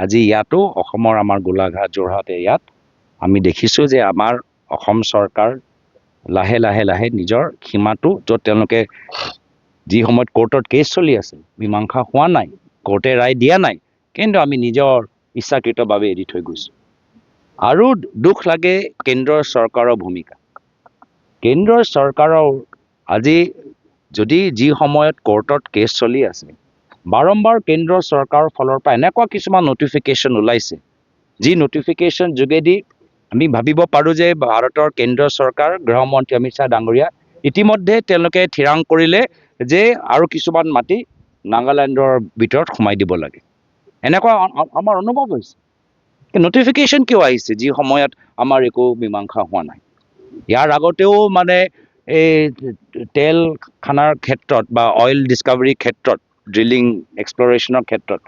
আজি ইয়াতো অসমৰ আমাৰ গোলাঘাট যোৰহাট ইয়াত আমি দেখিছোঁ যে আমাৰ অসম চৰকাৰ লাহে লাহে লাহে নিজৰ সীমাটো য'ত তেওঁলোকে যি সময়ত কোৰ্টত কেছ চলি আছে মীমাংসা হোৱা নাই কোৰ্টে ৰায় দিয়া নাই কিন্তু আমি নিজৰ ইচ্ছাকৃতভাৱে এৰি থৈ গৈছোঁ আৰু দুখ লাগে কেন্দ্ৰৰ চৰকাৰৰ ভূমিকা কেন্দ্ৰৰ চৰকাৰৰ আজি যদি যি সময়ত কোৰ্টত কেছ চলি আছে বাৰম্বাৰ কেন্দ্ৰৰ চৰকাৰৰ ফালৰ পৰা এনেকুৱা কিছুমান নটিফিকেশ্যন ওলাইছে যি নটিফিকেশ্যন যোগেদি আমি ভাবিব পাৰোঁ যে ভাৰতৰ কেন্দ্ৰীয় চৰকাৰ গৃহমন্ত্ৰী অমিত শ্বাহ ডাঙৰীয়া ইতিমধ্যে তেওঁলোকে থিৰাং কৰিলে যে আৰু কিছুমান মাটি নাগালেণ্ডৰ ভিতৰত সোমাই দিব লাগে এনেকুৱা আমাৰ অনুভৱ হৈছে নটিফিকেশ্যন কিয় আহিছে যি সময়ত আমাৰ একো মীমাংসা হোৱা নাই ইয়াৰ আগতেও মানে এই তেল খানাৰ ক্ষেত্ৰত বা অইল ডিস্কভাৰীৰ ক্ষেত্ৰত ড্ৰিলিং এক্সপ্লৰেশ্যনৰ ক্ষেত্ৰত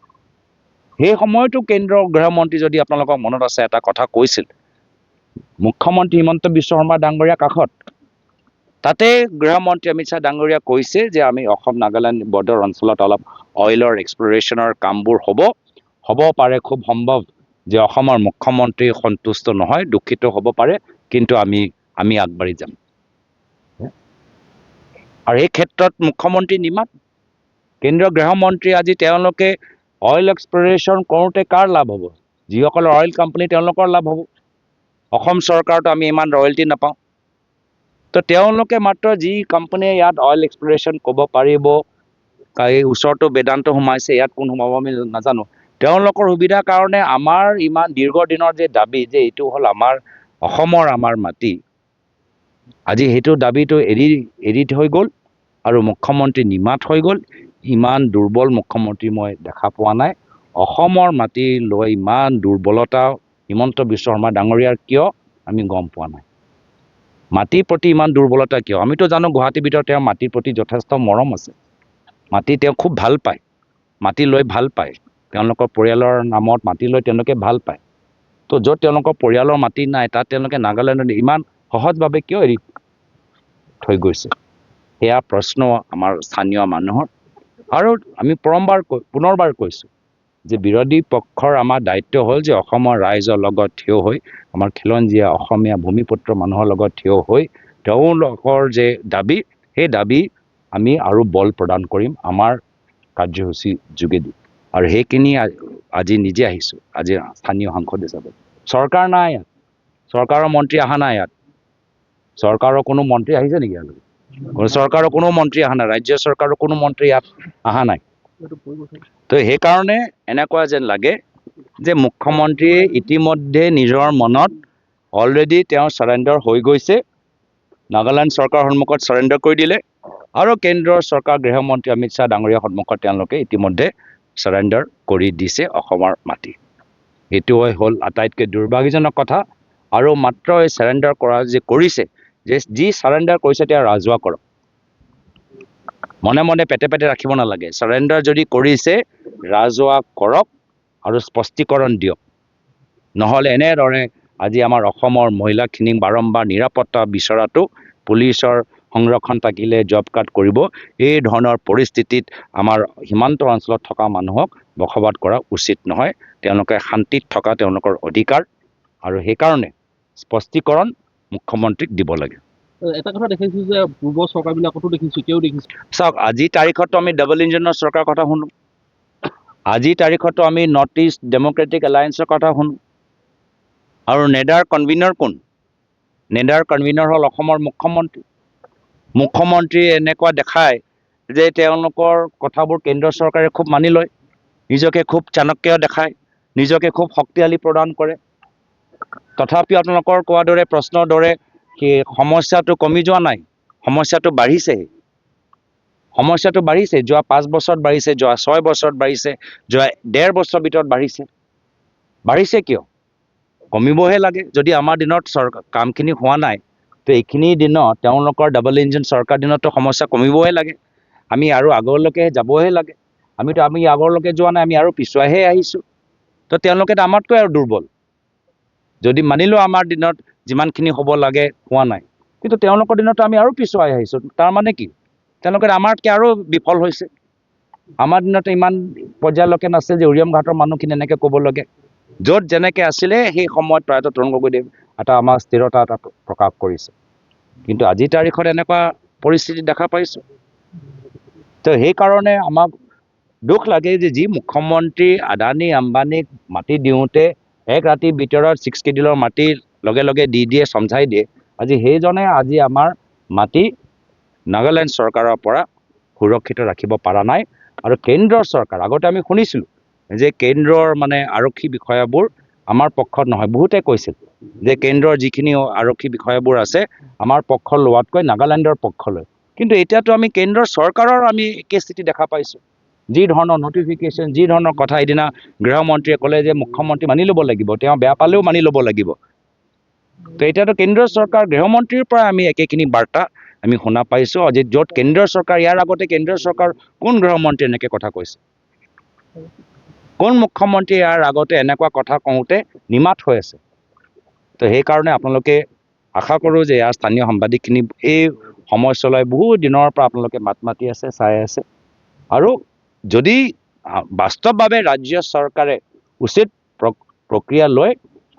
সেই সময়তো কেন্দ্ৰৰ গৃহমন্ত্ৰী যদি আপোনালোকৰ মনত আছে এটা কথা কৈছিল মুখ্যমন্ত্ৰী হিমন্ত বিশ্ব শৰ্মা ডাঙৰীয়াৰ কাষত তাতে গৃহমন্ত্ৰী অমিত শ্বাহ ডাঙৰীয়া কৈছে যে আমি অসম নাগালেণ্ড বৰ্ডাৰ অঞ্চলত অলপ অইলৰ এক্সপ্লৰেশ্যনৰ কামবোৰ হ'ব পাৰে খুব সম্ভৱ যে অসমৰ মুখ্যমন্ত্ৰী সন্তুষ্ট নহয় দুখিত হ'ব পাৰে কিন্তু আমি আগবাঢ়ি যাম আৰু এই ক্ষেত্ৰত মুখ্যমন্ত্ৰী নিমাত কেন্দ্ৰীয় গৃহমন্ত্ৰী আজি তেওঁলোকে অইল এক্সপ্লৰেশ্যন কৰোঁতে কাৰ লাভ হ'ব যিসকলৰ অইল কোম্পানী তেওঁলোকৰ লাভ হ'ব অসম চৰকাৰতো আমি ইমান ৰয়েলটি নাপাওঁ তো তেওঁলোকে মাত্ৰ যি কোম্পানীয়ে ইয়াত অইল এক্সপ্লৰেশ্যন ক'ব পাৰিব এই ওচৰতো বেদান্ত সোমাইছে ইয়াত কোন সোমাব আমি নাজানো তেওঁলোকৰ সুবিধাৰ কাৰণে আমাৰ ইমান দীৰ্ঘদিনৰ যে দাবী যে এইটো হ'ল আমাৰ অসমৰ আমাৰ মাটি আজি সেইটো দাবীটো এৰি হৈ গ'ল আৰু মুখ্যমন্ত্ৰী নিমাত হৈ গ'ল ইমান দুৰ্বল মুখ্যমন্ত্ৰী মই দেখা পোৱা নাই অসমৰ মাটি লৈ ইমান দুৰ্বলতা হিমন্ত বিশ্ব শৰ্মা ডাঙৰীয়াৰ কিয় আমি গম পোৱা নাই মাটিৰ প্ৰতি ইমান দুৰ্বলতা কিয় আমিতো জানো গুৱাহাটীৰ ভিতৰত তেওঁৰ মাটিৰ প্ৰতি যথেষ্ট মৰম আছে মাটি তেওঁ খুব ভাল পায় মাটি লৈ ভাল পায় তেওঁলোকৰ পৰিয়ালৰ নামত মাটি লৈ তেওঁলোকে ভাল পায় তো য'ত তেওঁলোকৰ পৰিয়ালৰ মাটি নাই তাত তেওঁলোকে নাগালেণ্ডত ইমান সহজভাৱে কিয় এৰি থৈ গৈছে সেয়া প্ৰশ্ন আমাৰ স্থানীয় মানুহৰ আৰু আমি পুনৰবাৰ কৈছোঁ যে বিৰোধী পক্ষৰ আমাৰ দায়িত্ব হ'ল যে অসমৰ ৰাইজৰ লগত থিয় হৈ আমাৰ খিলঞ্জীয়া অসমীয়া ভূমিপুত্ৰ মানুহৰ লগত থিয় হৈ তেওঁলোকৰ যে দাবী সেই দাবী আমি আৰু বল প্ৰদান কৰিম আমাৰ কাৰ্যসূচী যোগেদি আৰু সেইখিনি আজি নিজে আহিছোঁ আজি স্থানীয় সাংসদ হিচাপে চৰকাৰ নাই ইয়াত চৰকাৰৰ মন্ত্ৰী অহা নাই ইয়াত চৰকাৰৰ কোনো মন্ত্ৰী আহিছে নেকি ইয়ালৈ চৰকাৰৰ কোনো মন্ত্ৰী অহা নাই ৰাজ্য চৰকাৰৰ কোনো মন্ত্ৰী ইয়াত অহা নাই তো সেইকাৰণে এনেকুৱা যেন লাগে যে মুখ্যমন্ত্ৰীয়ে ইতিমধ্যে নিজৰ মনত অলৰেডি তেওঁ চাৰেণ্ডাৰ হৈ গৈছে নাগালেণ্ড চৰকাৰৰ সন্মুখত চাৰেণ্ডাৰ কৰি দিলে আৰু কেন্দ্ৰৰ চৰকাৰ গৃহমন্ত্ৰী অমিত শ্বাহ ডাঙৰীয়াৰ সন্মুখত তেওঁলোকে ইতিমধ্যে চাৰেণ্ডাৰ কৰি দিছে অসমৰ মাটি এইটোৱে হ'ল আটাইতকৈ দুৰ্ভাগ্যজনক কথা আৰু মাত্ৰ এই চাৰেণ্ডাৰ কৰা যে কৰিছে যে যি চাৰেণ্ডাৰ কৰিছে তেওঁ ৰাজহুৱা কৰক মনে মনে পেটে ৰাখিব নালাগে চাৰেণ্ডাৰ যদি কৰিছে ৰাজহুৱা কৰক আৰু স্পষ্টীকৰণ দিয়ক নহ'লে এনেদৰে আজি আমাৰ অসমৰ মহিলাখিনিক বাৰম্বাৰ নিৰাপত্তা বিচৰাটো পুলিচৰ সংৰক্ষণ থাকিলে জব কাৰ্ড কৰিব এই ধৰণৰ পৰিস্থিতিত আমাৰ সীমান্ত অঞ্চলত থকা মানুহক বসবাস কৰা উচিত নহয় তেওঁলোকে শান্তিত থকা তেওঁলোকৰ অধিকাৰ আৰু সেইকাৰণে স্পষ্টীকৰণ মুখ্যমন্ত্ৰীক দিব লাগে এটা কথা দেখিছোঁ যে পূৰ্ব চৰকাৰবিলাকতো দেখিছোঁ এতিয়াও দেখিছোঁ চাওক আজিৰ তাৰিখতো আমি ডাবল ইঞ্জিনৰ চৰকাৰৰ কথা শুনো আজিৰ তাৰিখতো আমি নৰ্থ ইষ্ট ডেম'ক্ৰেটিক এলায়েন্সৰ কথা শুনো আৰু নেডাৰ কনভিনাৰ কোন নেডাৰ কনভিনাৰ হ'ল অসমৰ মুখ্যমন্ত্ৰীয়ে এনেকুৱা দেখায় যে তেওঁলোকৰ কথাবোৰ কেন্দ্ৰ চৰকাৰে খুব মানি লয় নিজকে খুব চাণক্য দেখায় নিজকে খুব শক্তিশালী প্ৰদান কৰে তথাপিও আপোনালোকৰ কোৱাৰ দৰে প্ৰশ্নৰ দৰে কি সমস্যাটো কমি যোৱা নাই সমস্যাটো বাঢ়িছে যোৱা 5 বছৰত বাঢ়িছে যোৱা 6 বছৰত বাঢ়িছে যোৱা 1.5 বছৰৰ ভিতৰত বাঢ়িছে কিয় কমিবহে লাগে যদি আমাৰ দিনত কামখিনি হোৱা নাই তো এইখিনি দিনত তেওঁলোকৰ ডাবল ইঞ্জিন চৰকাৰ দিনতো সমস্যা কমিবহে লাগে আমি আৰু আগলৈকে যাবহে লাগে আমি আগলৈকে যোৱা নাই আমি আৰু পিছুৱাইহে আহিছোঁ তো তেওঁলোকেতো আমাতকৈ আৰু দুৰ্বল যদি মানিলোঁ আমাৰ দিনত যিমানখিনি হ'ব লাগে হোৱা নাই কিন্তু তেওঁলোকৰ দিনতো আমি আৰু পিছুৱাই আহিছোঁ তাৰ মানে কি তেওঁলোকে আমাতকৈ আৰু বিফল হৈছে আমাৰ দিনতে ইমান পৰ্যায়লৈকে নাছিল যে উৰিয়াম ঘাটৰ মানুহখিনি এনেকৈ ক'ব লাগে। য'ত যেনেকৈ আছিলে সেই সময়ত প্ৰয়াত তৰুণ গগৈদেৱ এটা আমাৰ স্থিৰতা এটা প্ৰকাশ কৰিছে। কিন্তু আজিৰ তাৰিখত এনেকুৱা পৰিস্থিতি দেখা পাইছোঁ। তো সেইকাৰণে আমাক দুখ লাগে যে যি মুখ্যমন্ত্ৰী আদানী আম্বানীক মাটি দিওঁতে এক ৰাতিৰ ভিতৰত 6 কেডিলৰ মাটি লগে লগে দি দিয়ে, সমঝাই দিয়ে। আজি সেইজনে আজি আমাৰ মাটি নাগালেণ্ড চৰকাৰৰ পৰা সুৰক্ষিত ৰাখিব পৰা নাই। আৰু কেন্দ্ৰৰ চৰকাৰ, আগতে আমি শুনিছিলোঁ যে কেন্দ্ৰৰ মানে আৰক্ষী বিষয়াবোৰ আমাৰ পক্ষত নহয়। বহুতে কৈছিল যে কেন্দ্ৰৰ যিখিনি আৰক্ষী বিষয়াবোৰ আছে আমাৰ পক্ষ লোৱাতকৈ নাগালেণ্ডৰ পক্ষ লয়। কিন্তু এতিয়াতো আমি কেন্দ্ৰৰ চৰকাৰৰ আমি একে স্থিতি দেখা পাইছোঁ। যি ধৰণৰ নটিফিকেশ্যন, যি ধৰণৰ কথা সেইদিনা গৃহমন্ত্ৰীয়ে ক'লে যে মুখ্যমন্ত্ৰী মানি ল'ব লাগিব, তেওঁ বেয়া পালেও মানি ল'ব লাগিব। তো এতিয়াতো কেন্দ্ৰীয় চৰকাৰ গৃহমন্ত্ৰীৰ পৰা আমি একেখিনি বাৰ্তা আমি শুনা পাইছোঁ। আজি য'ত কেন্দ্ৰীয় চৰকাৰ, ইয়াৰ আগতে কেন্দ্ৰীয় চৰকাৰ কোন গৃহমন্ত্ৰী এনেকৈ কথা কৈছে? কোন মুখ্যমন্ত্ৰী ইয়াৰ আগতে এনেকুৱা কথা কওঁতে নিমাত হৈ আছে? তো সেইকাৰণে আপোনালোকে আশা কৰোঁ যে ইয়াৰ স্থানীয় সাংবাদিকখিনি এই সময়ছোৱালৈ বহু দিনৰ পৰা আপোনালোকে মাত মাতি আছে, চাই আছে। আৰু যদি বাস্তৱভাৱে ৰাজ্য চৰকাৰে উচিত প্ৰক্ৰিয়া লৈ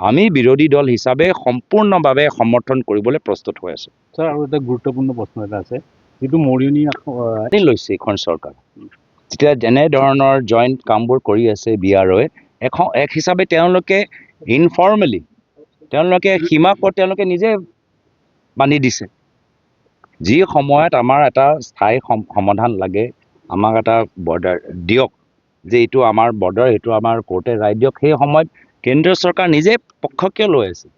আমি বিৰোধী দল হিচাপে সম্পূৰ্ণভাৱে সমৰ্থন কৰিবলৈ প্ৰস্তুত হৈ আছোঁ। ছাৰ, আৰু এটা গুৰুত্বপূৰ্ণ প্ৰশ্ন এটা আছে, যিটো মৰিয়নি লৈছে এইখন চৰকাৰ, যেতিয়া যেনেধৰণৰ জইণ্ট কামবোৰ কৰি আছে BROৱে, এক হিচাপে তেওঁলোকে ইনফৰ্মেলি তেওঁলোকে সীমা তেওঁলোকে নিজে বান্ধি দিছে। যি সময়ত আমাৰ এটা স্থায়ী সমাধান লাগে, আমাক এটা বৰ্ডাৰ দিয়ক, যে এইটো আমাৰ বৰ্ডাৰ, এইটো আমাৰ কোৰ্টে ৰায় দিয়ক, সেই সময়ত কেন্দ্ৰীয় চৰকাৰ নিজে পক্ষ কিয় লৈ আছে?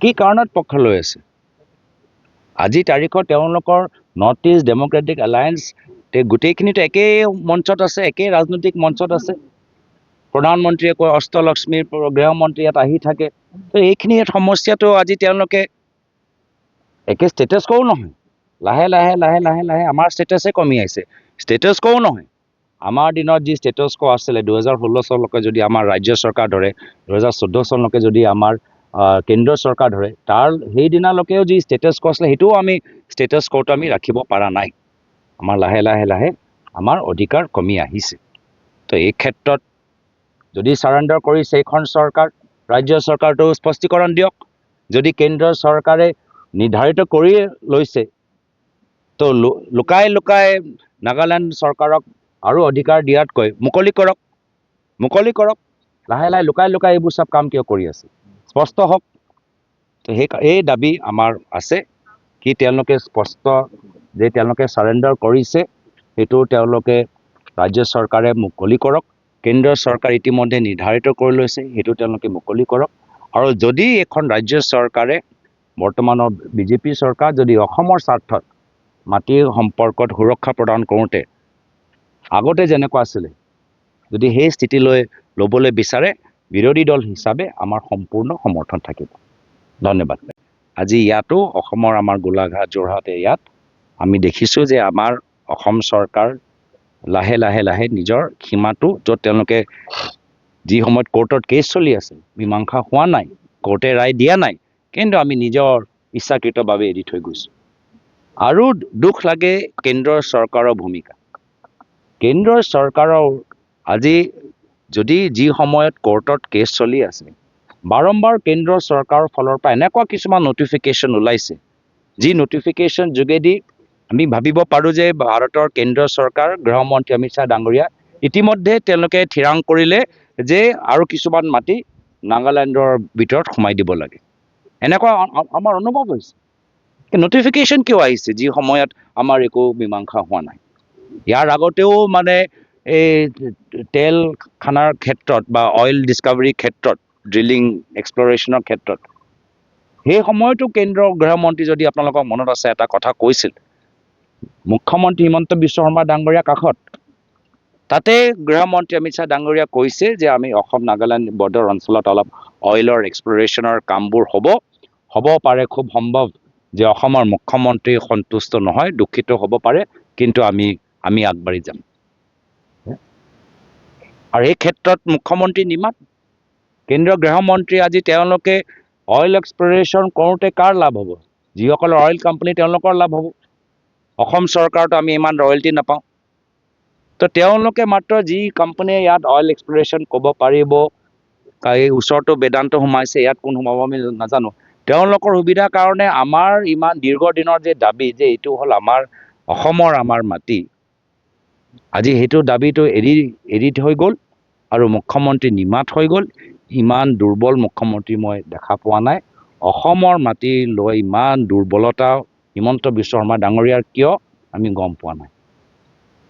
কি কাৰণত পক্ষ লৈ আছে? আজিৰ তাৰিখত তেওঁলোকৰ নৰ্থ ইষ্ট ডেম'ক্ৰেটিক এলায়েন্স গোটেইখিনিতো একেই মঞ্চত আছে, একেই ৰাজনৈতিক মঞ্চত আছে। প্ৰধানমন্ত্ৰীয়ে কয় অষ্টলক্ষ্মীৰ গৃহমন্ত্ৰী ইয়াত আহি থাকে। তো এইখিনি সমস্যাটো আজি তেওঁলোকে একে ষ্টেটাছ কোও নহয়। লাহে লাহে লাহে লাহে লাহে আমাৰ ষ্টেটাছে কমি আহিছে। ষ্টেটাছ কোও নহয়। আমাৰ দিনত যি ষ্টেটাছ কো আছিলে 2016 চনলৈকে যদি আমাৰ ৰাজ্য চৰকাৰ ধৰে, 2014 চনলৈকে যদি আমাৰ কেন্দ্ৰীয় চৰকাৰ ধৰে, তাৰ সেইদিনালৈকেও যি ষ্টেটাছ কো আছিলে সেইটোও আমি ষ্টেটাছ কোটো আমি ৰাখিব পৰা নাই। আমাৰ লাহে লাহে লাহে আমাৰ অধিকাৰ কমি আহিছে। তো এই ক্ষেত্ৰত যদি চাৰেণ্ডাৰ কৰিছে এইখন চৰকাৰ, ৰাজ্য চৰকাৰটো স্পষ্টীকৰণ দিয়ক। যদি কেন্দ্ৰীয় চৰকাৰে নিৰ্ধাৰিত কৰি লৈছে, তো লুকাই লুকাই নাগালেণ্ড চৰকাৰক আৰু অধিকাৰ দিয়াতকৈ মুকলি কৰক, মুকলি কৰক। লাহে লাহে লুকাই লুকাই এইবোৰ চব কাম কিয় কৰি আছে? স্পষ্ট হওক। তো এই দাবী আমাৰ আছে কি তেওঁলোকে স্পষ্ট যে তেওঁলোকে চাৰেণ্ডাৰ কৰিছে, সেইটো তেওঁলোকে ৰাজ্য চৰকাৰে মুকলি কৰক। কেন্দ্ৰীয় চৰকাৰ ইতিমধ্যে নিৰ্ধাৰিত কৰি লৈছে, সেইটো তেওঁলোকে মুকলি কৰক। আৰু যদি এখন ৰাজ্য চৰকাৰে বৰ্তমানৰ বিজেপি চৰকাৰ যদি অসমৰ স্বাৰ্থত মাটিৰ সম্পৰ্কত সুৰক্ষা প্ৰদান কৰোঁতে আগতে যেনেকুৱা আছিলে, যদি সেই স্থিতিলৈ ল'বলৈ বিচাৰে, বিৰোধী দল হিচাপে আমাৰ সম্পূৰ্ণ সমৰ্থন থাকিব। ধন্যবাদ। আজি ইয়াতো অসমৰ আমাৰ গোলাঘাট, যোৰহাট ইয়াত আমি দেখিছোঁ যে আমাৰ অসম চৰকাৰ লাহে লাহে লাহে নিজৰ সীমাটো, য'ত তেওঁলোকে যি সময়ত কোৰ্টত কেছ চলি আছে, মীমাংসা হোৱা নাই, কোৰ্টে ৰায় দিয়া নাই, কিন্তু আমি নিজৰ ইচ্ছাকৃতভাৱে এৰি থৈ গৈছোঁ। আৰু দুখ লাগে কেন্দ্ৰৰ চৰকাৰৰ ভূমিকা। কেন্দ্ৰৰ চৰকাৰৰ আজি যদি যি সময়ত কোৰ্টত কেছ চলি আছে, বাৰম্বাৰ কেন্দ্ৰৰ চৰকাৰৰ ফালৰ পৰা এনেকুৱা কিছুমান নটিফিকেশ্যন ওলাইছে, যি নটিফিকেশ্যন যোগেদি আমি ভাবিব পাৰোঁ যে ভাৰতৰ কেন্দ্ৰীয় চৰকাৰ, গৃহমন্ত্ৰী অমিত শ্বাহ ডাঙৰীয়া ইতিমধ্যে তেওঁলোকে থিৰাং কৰিলে যে আৰু কিছুমান মাটি নাগালেণ্ডৰ ভিতৰত সোমাই দিব লাগে। এনেকুৱা আমাৰ অনুভৱ হৈছে। নটিফিকেশ্যন কিয় আহিছে যি সময়ত আমাৰ একো মীমাংসা হোৱা নাই? ইয়াৰ আগতেও মানে এই তেল খানাৰ ক্ষেত্ৰত বা অইল ডিস্কভাৰীৰ ক্ষেত্ৰত, ড্ৰিলিং এক্সপ্লৰেশ্যনৰ ক্ষেত্ৰত সেই সময়তো কেন্দ্ৰৰ গৃহমন্ত্ৰী, যদি আপোনালোকৰ মনত আছে, এটা কথা কৈছিল মুখ্যমন্ত্ৰী হিমন্ত বিশ্ব শৰ্মা ডাঙৰীয়া কাষত, তাতে গৃহমন্ত্ৰী অমিত শ্বাহ ডাঙৰীয়া কৈছে যে আমি অসম নাগালেণ্ড বৰ্ডাৰ অঞ্চলত অলপ অইলৰ এক্সপ্লৰেশ্যনৰ কামবোৰ হ'ব পাৰে, খুব সম্ভৱ যে অসমৰ মুখ্যমন্ত্ৰী সন্তুষ্ট নহয়, দুখিত হ'ব পাৰে, কিন্তু আমি আগবাঢ়ি যাম। আৰু এই ক্ষেত্ৰত মুখ্যমন্ত্ৰী নিমাত, কেন্দ্ৰীয় গৃহমন্ত্ৰী আজি তেওঁলোকে অইল এক্সপ্লৰেশ্যন কৰোঁতে কাৰ লাভ হ'ব? যিসকলৰ অইল কোম্পানী তেওঁলোকৰ লাভ হ'ব। অসম চৰকাৰতো আমি ইমান ৰয়েলটি নাপাওঁ। তো তেওঁলোকে মাত্ৰ যি কোম্পানীয়ে ইয়াত অইল এক্সপ্লৰেশ্যন ক'ব পাৰিব, এই ওচৰতো বেদান্ত সোমাইছে, ইয়াত কোন সোমাব আমি নাজানো। তেওঁলোকৰ সুবিধাৰ কাৰণে আমাৰ ইমান দীৰ্ঘদিনৰ যে দাবী যে এইটো হ'ল আমাৰ অসমৰ আমাৰ মাটি, আজি সেইটো দাবীটো এৰি হৈ গ'ল আৰু মুখ্যমন্ত্ৰী নিমাত হৈ গ'ল। ইমান দুৰ্বল মুখ্যমন্ত্ৰী মই দেখা পোৱা নাই। অসমৰ মাটি লৈ ইমান দুৰ্বলতা হিমন্ত বিশ্ব শৰ্মা ডাঙৰীয়াৰ কিয় আমি গম পোৱা নাই।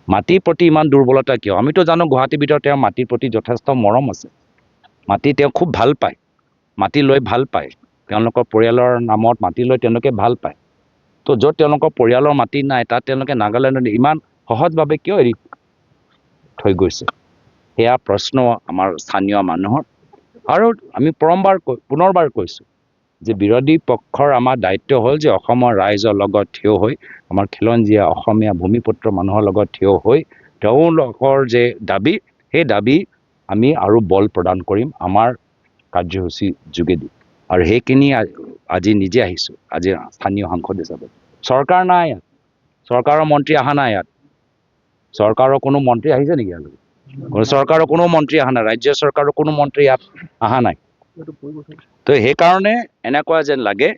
মাটিৰ প্ৰতি ইমান দুৰ্বলতা কিয়? আমিতো জানো গুৱাহাটীৰ ভিতৰত তেওঁৰ মাটিৰ প্ৰতি যথেষ্ট মৰম আছে। মাটি তেওঁ খুব ভাল পায়, মাটি লৈ ভাল পায়, তেওঁলোকৰ পৰিয়ালৰ নামত মাটি লৈ তেওঁলোকে ভাল পায়। তো য'ত তেওঁলোকৰ পৰিয়ালৰ মাটি নাই তাত তেওঁলোকে নাগালেণ্ডত ইমান সহজভাৱে কিয় এৰি থৈ গৈছে? সেয়া প্ৰশ্ন আমাৰ স্থানীয় মানুহৰ। আৰু আমি পুনৰবাৰ কৈছোঁ যে বিৰোধী পক্ষৰ আমাৰ দায়িত্ব হ'ল যে অসমৰ ৰাইজৰ লগত থিয় হৈ, আমাৰ খিলঞ্জীয়া অসমীয়া ভূমিপুত্ৰ মানুহৰ লগত থিয় হৈ তেওঁলোকৰ যে দাবী, সেই দাবী আমি আৰু বল প্ৰদান কৰিম আমাৰ কাৰ্যসূচী যোগেদি। আৰু সেইখিনি আজি নিজে আহিছোঁ, আজি স্থানীয় সাংসদ হিচাপে। চৰকাৰ নাই ইয়াত, চৰকাৰৰ মন্ত্ৰী অহা নাই ইয়াত। চৰকাৰৰ কোনো মন্ত্ৰী আহিছে নেকি ইয়ালৈকে? চৰকাৰৰ কোনো মন্ত্ৰী অহা নাই, ৰাজ্য চৰকাৰৰ কোনো মন্ত্ৰী ইয়াত অহা নাই। তো সেইকাৰণে এনেকুৱা যেন লাগে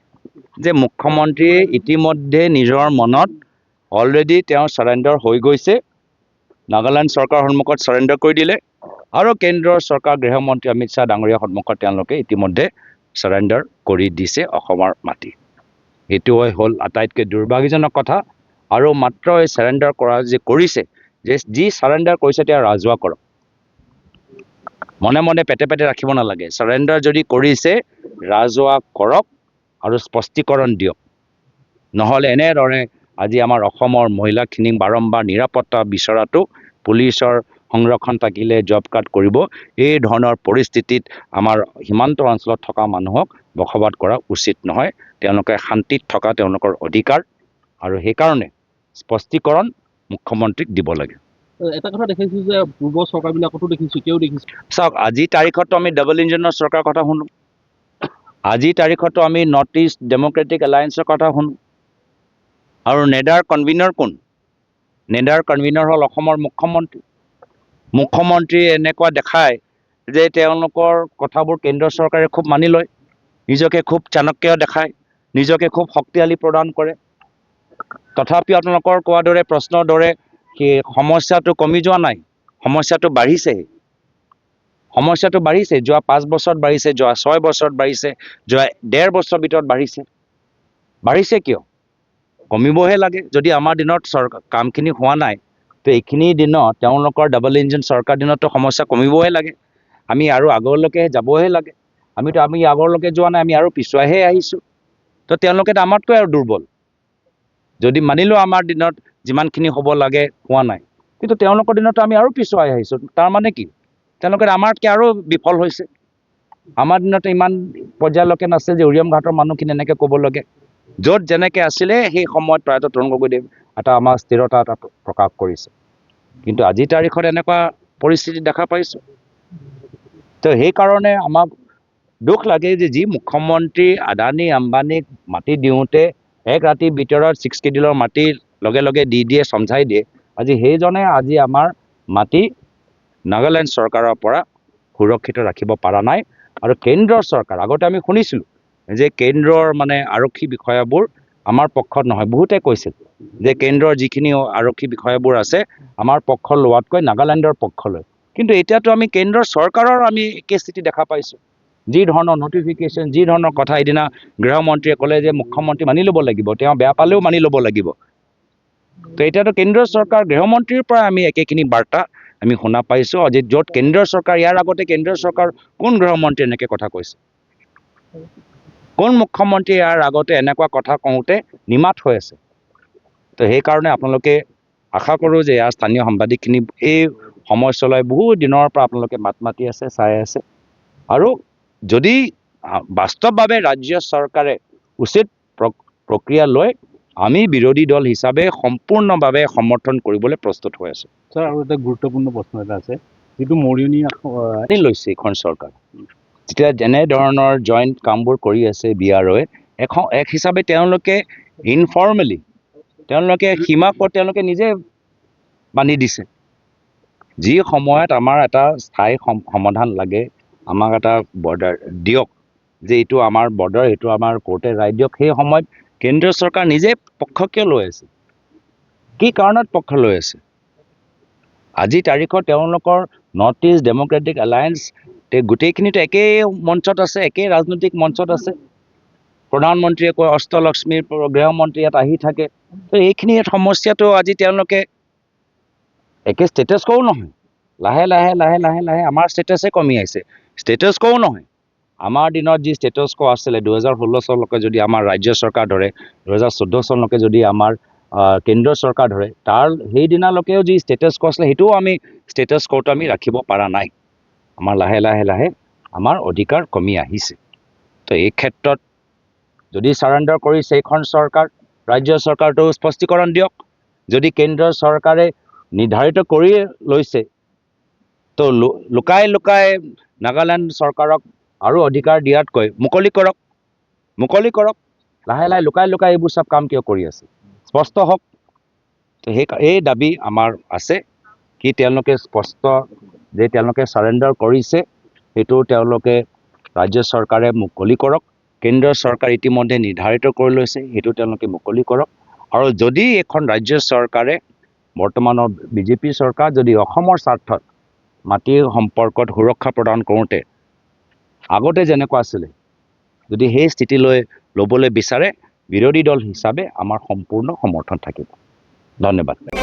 যে মুখ্যমন্ত্ৰীয়ে ইতিমধ্যে নিজৰ মনত অলৰেডি তেওঁ চাৰেণ্ডাৰ হৈ গৈছে, নাগালেণ্ড চৰকাৰৰ সন্মুখত চাৰেণ্ডাৰ কৰি দিলে, আৰু কেন্দ্ৰৰ চৰকাৰ গৃহমন্ত্ৰী অমিত শ্বাহ ডাঙৰীয়াৰ সন্মুখত তেওঁলোকে ইতিমধ্যে চাৰেণ্ডাৰ কৰি দিছে অসমৰ মাটি। এইটো হ'ল আটাইতকৈ দুৰ্ভাগ্যজনক কথা। আৰু মাত্ৰ এই চাৰেণ্ডাৰ কৰা যে কৰিছে, যে যি চাৰেণ্ডাৰ কৰিছে তেওঁ ৰাজহুৱা কৰক, মনে মনে পেটে পেটে ৰাখিব নালাগে। চাৰেণ্ডাৰ যদি কৰিছে ৰাজহুৱা কৰক আৰু স্পষ্টীকৰণ দিয়ক। নহ'লে এনেদৰে আজি আমাৰ অসমৰ মহিলাখিনিক বাৰম্বাৰ নিৰাপত্তা বিচৰাটো, পুলিচৰ সংৰক্ষণ থাকিলে জব কাৰ্ড কৰিব, এই ধৰণৰ পৰিস্থিতিত আমাৰ সীমান্ত অঞ্চলত থকা মানুহক বসবাস কৰা উচিত নহয়। তেওঁলোকে শান্তিত থকা তেওঁলোকৰ অধিকাৰ, আৰু সেইকাৰণে স্পষ্টীকৰণ মুখ্যমন্ত্ৰীক দিব লাগে। এটা কথা দেখিছোঁ যে পূৰ্ব চৰকাৰবিলাকতো দেখিছোঁ, কিয় দেখিছোঁ? চাওক, আজিৰ তাৰিখতো আমি ডাবল ইঞ্জিনৰ চৰকাৰৰ কথা শুনো, আজিৰ তাৰিখতো আমি নৰ্থ ইষ্ট ডেম'ক্ৰেটিক এলায়েন্সৰ কথা শুনো। আৰু নেডাৰ কনভিনাৰ কোন? নেডাৰ কনভিনাৰ হ'ল অসমৰ মুখ্যমন্ত্ৰী। মুখ্যমন্ত্ৰীয়ে এনেকুৱা দেখায় যে তেওঁলোকৰ কথাবোৰ কেন্দ্ৰ চৰকাৰে খুব মানি লয়, নিজকে খুব চাণক্য দেখায়, নিজকে খুব শক্তিশালী প্ৰদান কৰে। তথাপিও আপোনালোকৰ কোৱাৰ দৰে প্ৰশ্নৰ দৰে সেই সমস্যাটো কমি যোৱা নাই, সমস্যাটো বাঢ়িছেহে। সমস্যাটো বাঢ়িছে, যোৱা 5 বছৰত বাঢ়িছে, যোৱা 6 বছৰত বাঢ়িছে, যোৱা 1.5 বছৰৰ ভিতৰত বাঢ়িছে। বাঢ়িছে কিয়? কমিবহে লাগে। যদি আমাৰ দিনত কামখিনি হোৱা নাই, তো এইখিনি দিনত তেওঁলোকৰ ডাবল ইঞ্জিন চৰকাৰ দিনততো সমস্যা কমিবহে লাগে। আমি আৰু আগলৈকে যাবহে লাগে। আমি আগলৈকে যোৱা নাই, আমি আৰু পিছুৱাইহে আহিছোঁ। তো তেওঁলোকে আমাতকৈ আৰু দুৰ্বল। যদি মানিলোঁ আমাৰ দিনত যিমানখিনি হ'ব লাগে হোৱা নাই, কিন্তু তেওঁলোকৰ দিনতো আমি আৰু পিছুৱাই আহিছোঁ। তাৰমানে কি? তেওঁলোকে আমাতকৈ আৰু বিফল হৈছে। আমাৰ দিনতে ইমান পৰ্যায়লৈকে নাছিল যে উৰিয়াম ঘাটৰ মানুহখিনি এনেকৈ ক'ব লাগে। য'ত যেনেকৈ আছিলে সেই সময়ত প্ৰয়াত তৰুণ গগৈদেৱ এটা আমাৰ স্থিৰতা এটা প্ৰকাশ কৰিছে। কিন্তু আজিৰ তাৰিখত এনেকুৱা পৰিস্থিতি দেখা পাইছোঁ। তো সেইকাৰণে আমাক দুখ লাগে যে যি মুখ্যমন্ত্ৰী আদানী আম্বানীক মাটি দিওঁতে এক ৰাতিৰ ভিতৰত 6 কেডিলৰ মাটি লগে লগে দি দিয়ে, সমঝাই দিয়ে, আজি সেইজনে আজি আমাৰ মাটি নাগালেণ্ড চৰকাৰৰ পৰা সুৰক্ষিত ৰাখিব পৰা নাই। আৰু কেন্দ্ৰৰ চৰকাৰ, আগতে আমি শুনিছিলোঁ যে কেন্দ্ৰৰ আৰক্ষী বিষয়াবোৰ আমাৰ পক্ষত নহয়। বহুতে কৈছিল যে কেন্দ্ৰৰ যিখিনি আৰক্ষী বিষয়াবোৰ আছে আমাৰ পক্ষ লোৱাতকৈ নাগালেণ্ডৰ পক্ষ লয়। কিন্তু এতিয়াতো আমি কেন্দ্ৰৰ চৰকাৰৰ আমি একে স্থিতি দেখা পাইছোঁ। যি ধৰণৰ নটিফিকেশ্যন, যি ধৰণৰ কথা, এদিনা গৃহমন্ত্ৰীয়ে ক'লে যে মুখ্যমন্ত্ৰী মানি ল'ব লাগিব, তেওঁ বেয়া পালেও মানি ল'ব লাগিব। তো এতিয়াতো কেন্দ্ৰীয় চৰকাৰ গৃহমন্ত্ৰীৰ পৰা আমি একেখিনি বাৰ্তা আমি শুনা পাইছোঁ। আজি য'ত কেন্দ্ৰীয় চৰকাৰ, ইয়াৰ আগতে কেন্দ্ৰীয় চৰকাৰ কোন গৃহমন্ত্ৰী এনেকৈ কথা কৈছে? কোন মুখ্যমন্ত্ৰী ইয়াৰ আগতে এনেকুৱা কথা কওঁতে নিমাত হৈ আছে? তো সেইকাৰণে আপোনালোকে আশা কৰোঁ যে ইয়াৰ স্থানীয় সাংবাদিকখিনি এই সমস্যালৈ বহু দিনৰ পৰা আপোনালোকে মাত মাতি আছে, চাই আছে। আৰু যদি বাস্তৱভাৱে ৰাজ্য চৰকাৰে উচিত প্ৰক্ৰিয়া লৈ আমি বিৰোধী দল হিচাপে সম্পূৰ্ণভাৱে সমৰ্থন কৰিবলৈ প্ৰস্তুত হৈ আছোঁ। ছাৰ, আৰু এটা গুৰুত্বপূৰ্ণ প্ৰশ্ন এটা আছে, যিটো মৰিয়নি লৈছে এইখন চৰকাৰ, যেতিয়া যেনেধৰণৰ জইণ্ট কামবোৰ কৰি আছে BROৱে, এক হিচাপে তেওঁলোকে ইনফৰ্মেলি তেওঁলোকে সীমা তেওঁলোকে নিজে বান্ধি দিছে। যি সময়ত আমাৰ এটা স্থায়ী সমাধান লাগে, আমাক এটা বৰ্ডাৰ দিয়ক, যে এইটো আমাৰ বৰ্ডাৰ, এইটো আমাৰ কোৰ্টে ৰায় দিয়ক, সেই সময়ত কেন্দ্ৰীয় চৰকাৰ নিজে পক্ষ কিয় লৈ আছে? কি কাৰণত পক্ষ লৈ আছে? আজি তাৰিখত তেওঁলোকৰ নৰ্থ ইষ্ট ডেম'ক্ৰেটিক এলায়েন্স গোটেইখিনিতো একেই মঞ্চত আছে, একেই ৰাজনৈতিক মঞ্চত আছে। প্ৰধানমন্ত্ৰীয়ে কয় অষ্টলক্ষ্মীৰ গৃহমন্ত্ৰী ইয়াত আহি থাকে। তো এইখিনি সমস্যাটো আজি তেওঁলোকে একে ষ্টেটাছ কোও নহয়, লাহে লাহে লাহে লাহে লাহে আমাৰ ষ্টেটাছে কমি আহিছে। ষ্টেটাছ কোও নহয়, আমাৰ দিনত যি ষ্টেটাছ কো আছিলে 2016 চনলৈকে যদি আমাৰ ৰাজ্য চৰকাৰ ধৰে, 2014 চনলৈকে যদি আমাৰ কেন্দ্ৰীয় চৰকাৰ ধৰে, তাৰ সেইদিনালৈকেও যি ষ্টেটাছ কো আছিলে সেইটোও আমি ষ্টেটাছ কোটো আমি ৰাখিব পৰা নাই। আমাৰ লাহে লাহে লাহে আমাৰ অধিকাৰ কমি আহিছে। তো এই ক্ষেত্ৰত যদি চাৰেণ্ডাৰ কৰিছে এইখন চৰকাৰ, ৰাজ্য চৰকাৰটো স্পষ্টীকৰণ দিয়ক। যদি কেন্দ্ৰীয় চৰকাৰে নিৰ্ধাৰিত কৰিয়ে লৈছে, তো লুকাই লুকাই নাগালেণ্ড চৰকাৰক আৰু অধিকাৰ দিয়াতকৈ মুকলি কৰক। লাহে লাহে লুকাই লুকাই এইবোৰ চব কাম কিয় কৰি আছে? স্পষ্ট হওক। তো এই দাবী আমাৰ আছে, কি তেওঁলোকে স্পষ্ট যে তেওঁলোকে চাৰেণ্ডাৰ কৰিছে, সেইটো তেওঁলোকে ৰাজ্য চৰকাৰে মুকলি কৰক। কেন্দ্ৰীয় চৰকাৰ ইতিমধ্যে নিৰ্ধাৰিত কৰি লৈছে, সেইটো তেওঁলোকে মুকলি কৰক। আৰু যদি এখন ৰাজ্য চৰকাৰে, বৰ্তমানৰ বিজেপি চৰকাৰ, যদি অসমৰ স্বাৰ্থত মাটিৰ সম্পৰ্কত সুৰক্ষা প্ৰদান কৰোঁতে আগতে যেনেকুৱা আছিলে, যদি সেই স্থিতিলৈ ল'বলৈ বিচাৰে, বিৰোধী দল হিচাপে আমাৰ সম্পূৰ্ণ সমৰ্থন থাকিব। ধন্যবাদ।